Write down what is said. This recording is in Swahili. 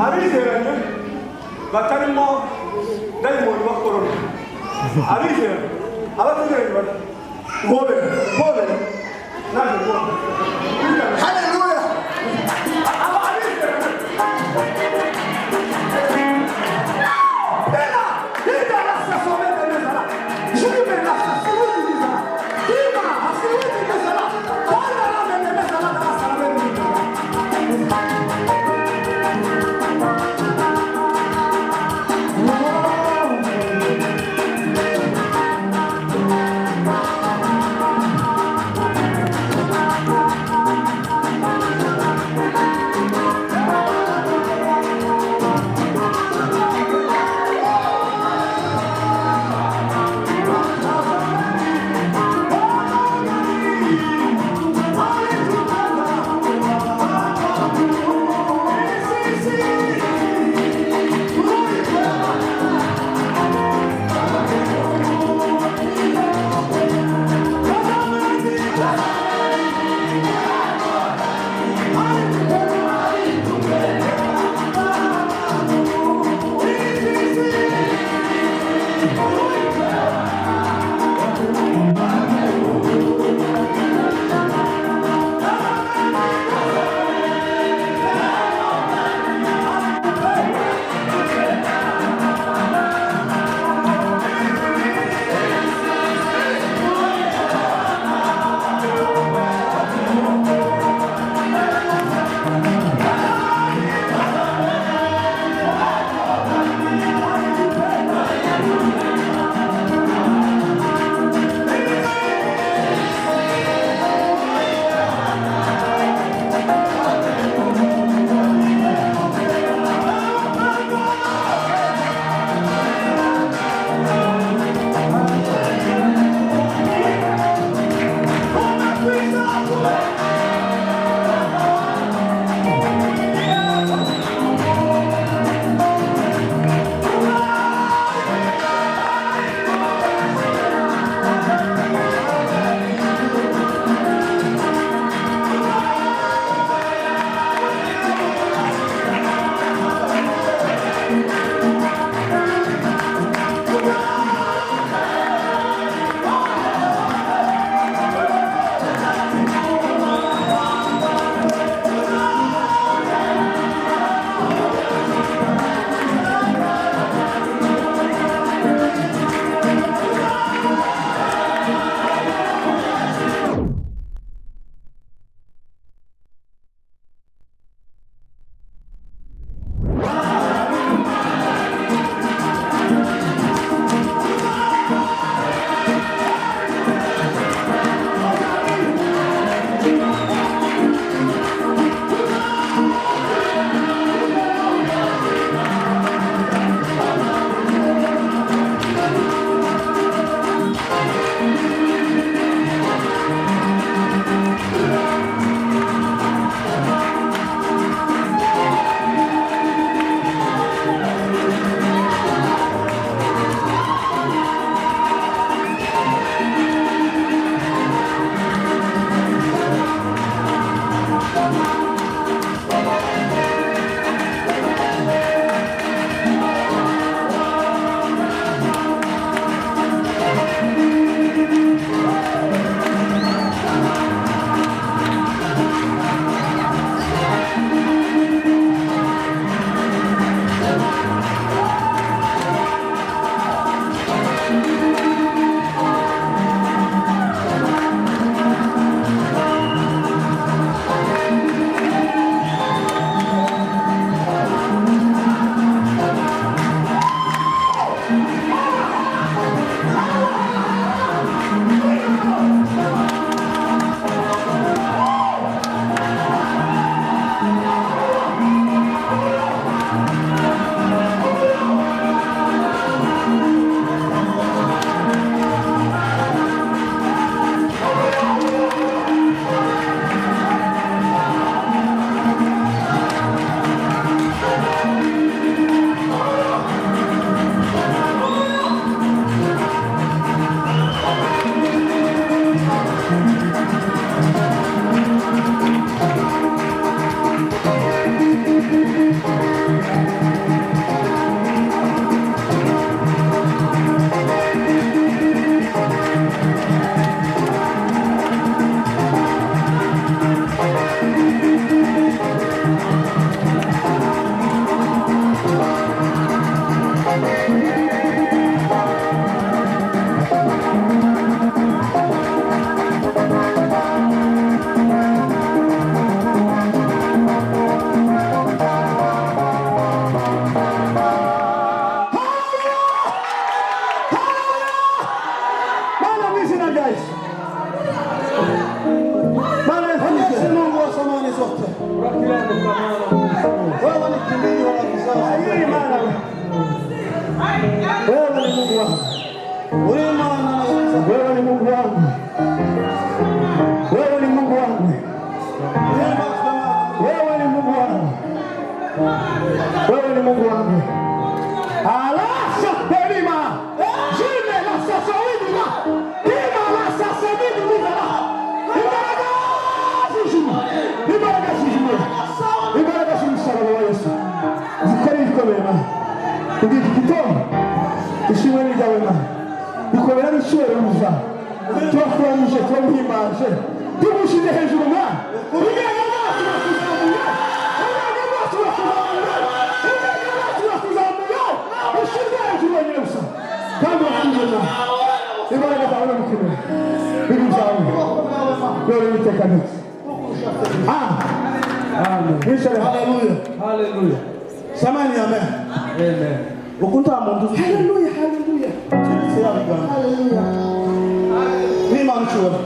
abizeranye batarimo dayimoni wa korona abizera abategereje bati hobere hobere naje kubona haleluya abizera Bella, Bella la stazione delle sala. Giulia la stazione di sala. Prima, la stazione di sala. Poi la delle sala della sala del Wewe ni kimbilio la kizazi. Hii maana wewe ni Mungu wangu. Wewe maana Wewe ni Mungu wangu. Wewe ni Mungu wangu. Wewe ni Mungu wangu. Wewe ni Mungu wangu. Alasa pelima. Jine la sasa widila. Ima la sasa widila. Ibaraka shishimo. Ibaraka shishimo wa Yesu. Zikari ikomema. Ndi kitomo. Ishimwe ni dawema. Ikomera n'ishuri uza. Twakuranyije twamuhimbaje. Tumushyize hejuru mwa. Kandi wakujena ibaraka zawe mukuru bibi zawe glory iteka ndetse amen haleluya haleluya. Samani amen. Amen. Ukunta muntu. Haleluya haleluya Haleluya. Ni manchu.